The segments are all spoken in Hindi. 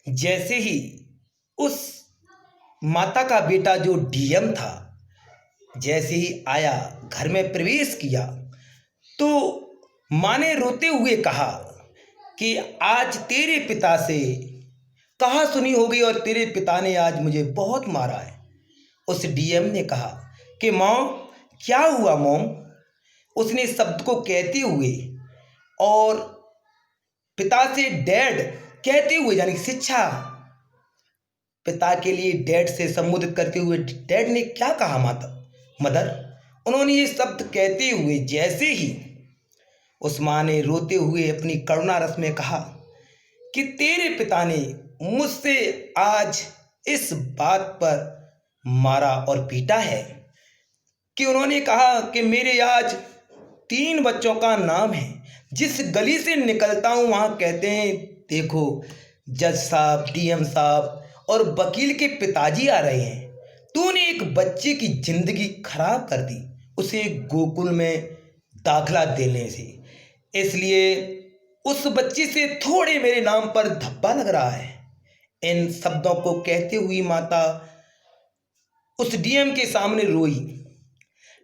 जैसे ही उस माता का बेटा जो डीएम था, जैसे ही आया, घर में प्रवेश किया, तो माँ ने रोते हुए कहा कि आज तेरे पिता से कहा सुनी होगी और तेरे पिता ने आज मुझे बहुत मारा है। उस डीएम ने कहा कि माँ, क्या हुआ मॉम? उसने शब्द को कहते हुए और पिता से डैड कहते हुए, यानी शिक्षा, पिता के लिए डैड से संबोधित करते हुए डैड ने क्या कहा? माता, मदर, उन्होंने ये शब्द कहते हुए जैसे ही उस माँ ने रोते हुए अपनी करुणा रस में कहा कि तेरे पिता ने मुझसे आज इस बात पर मारा और पीटा है कि उन्होंने कहा कि मेरे आज 3 बच्चों का नाम है। जिस गली से निकलता हूँ वहाँ कहते हैं, देखो जज साहब, डीएम साहब और वकील के पिताजी आ रहे हैं। तूने एक बच्चे की जिंदगी खराब कर दी, उसे गोकुल में दाखला देने से। इसलिए उस बच्चे से थोड़े मेरे नाम पर धब्बा लग रहा है। इन शब्दों को कहते हुई माता उस डीएम के सामने रोई।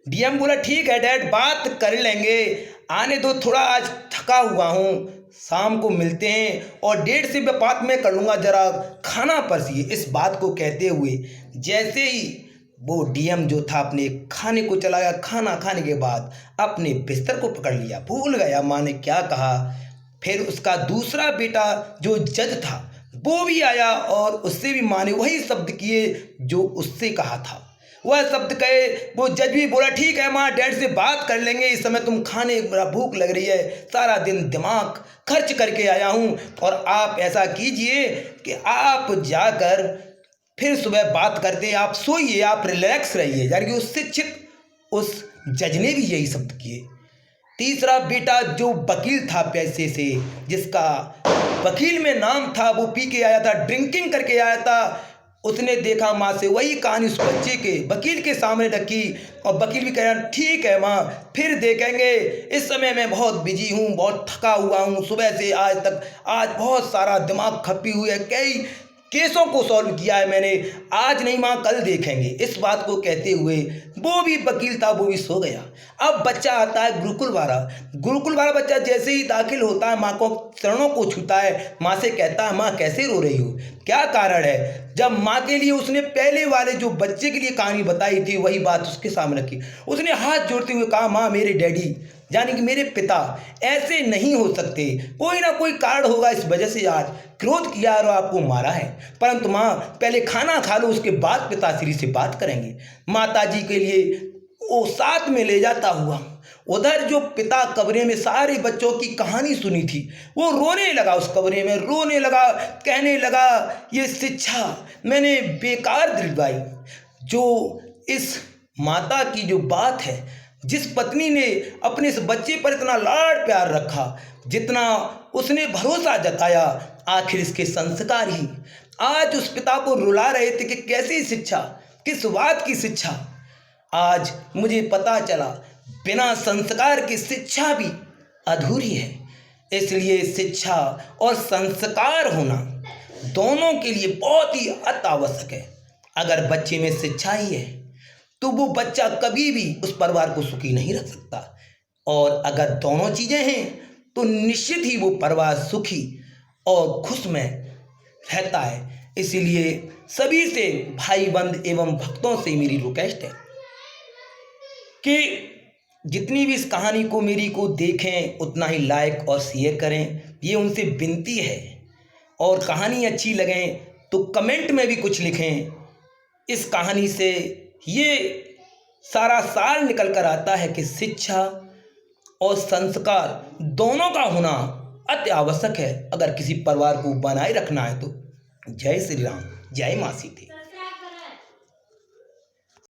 डीएम बोला, ठीक है डैड, बात कर लेंगे, आने दो, थोड़ा आज थका हुआ हूँ, शाम को मिलते हैं और डेढ़ से बात मैं कर लूँगा, जरा खाना परसिए। इस बात को कहते हुए जैसे ही वो डीएम जो था अपने खाने को चला गया, खाना खाने के बाद अपने बिस्तर को पकड़ लिया, भूल गया माँ ने क्या कहा। फिर उसका दूसरा बेटा जो जज था वो भी आया और उससे भी माँ ने वही शब्द किए जो उससे कहा था। वह शब्द कहे, वो जज भी बोला, ठीक है माँ, डैड से बात कर लेंगे, इस समय तुम खाने, मेरा भूख लग रही है, सारा दिन दिमाग खर्च करके आया हूँ, और आप ऐसा कीजिए कि आप जाकर फिर सुबह बात करते हैं, आप सोइए, आप रिलैक्स रहिए। यानी कि उस शिक्षित उस जज ने भी यही शब्द किए। तीसरा बेटा जो वकील था पैसे से, जिसका वकील में नाम था, वो पी के आया था, ड्रिंकिंग करके आया था, उसने देखा माँ से वही कहानी उस बच्चे के वकील के सामने रखी और वकील भी कह रहा, ठीक है माँ, फिर देखेंगे, इस समय मैं बहुत बिजी हूँ, बहुत थका हुआ हूँ, सुबह से आज तक, आज बहुत सारा दिमाग खपी हुई है, कई केसों को सॉल्व किया है मैंने, आज नहीं माँ, कल देखेंगे। इस बात को कहते हुए वो भी वकील था, वो भी सो गया। अब बच्चा आता है गुरुकुल वाला। गुरुकुल वाला बच्चा जैसे ही दाखिल होता है, माँ को चरणों को छूता है, माँ से कहता है, माँ कैसे रो रही हो, क्या कारण है? जब माँ के लिए उसने पहले वाले जो बच्चे के लिए कहानी बताई थी वही बात उसके सामने रखी, उसने हाथ जोड़ते हुए कहा, माँ, मेरे डैडी, यानी कि मेरे पिता ऐसे नहीं हो सकते, कोई ना कोई कारण होगा, इस वजह से आज क्रोध किया और आपको मारा है, परंतु माँ पहले खाना खा लो, उसके बाद पिताश्री से बात करेंगे। माता जी के लिए वो साथ में ले जाता हुआ उधर जो पिता कमरे में सारे बच्चों की कहानी सुनी थी, वो रोने लगा, उस कमरे में रोने लगा, कहने लगा, ये शिक्षा मैंने बेकार दिलवाई। जो इस माता की जो बात है, जिस पत्नी ने अपने इस बच्चे पर इतना लाड प्यार रखा, जितना उसने भरोसा जताया, आखिर इसके संस्कार ही आज उस पिता को रुला रहे थे कि कैसी शिक्षा, किस बात की शिक्षा। आज मुझे पता चला बिना संस्कार की शिक्षा भी अधूरी है। इसलिए शिक्षा और संस्कार होना दोनों के लिए बहुत ही अति आवश्यक है। अगर बच्चे में शिक्षा ही है तो वो बच्चा कभी भी उस परिवार को सुखी नहीं रख सकता, और अगर दोनों चीज़ें हैं तो निश्चित ही वो परिवार सुखी और खुश में रहता है। इसीलिए सभी से, भाई बंद एवं भक्तों से मेरी रिक्वेस्ट है कि जितनी भी इस कहानी को मेरी को देखें, उतना ही लाइक और शेयर करें, ये उनसे विनती है। और कहानी अच्छी लगे तो कमेंट में भी कुछ लिखें। इस कहानी से ये सारा सार निकल कर आता है कि शिक्षा और संस्कार दोनों का होना अति आवश्यक है, अगर किसी परिवार को बनाए रखना है तो। जय श्री राम, जय माँ सीता।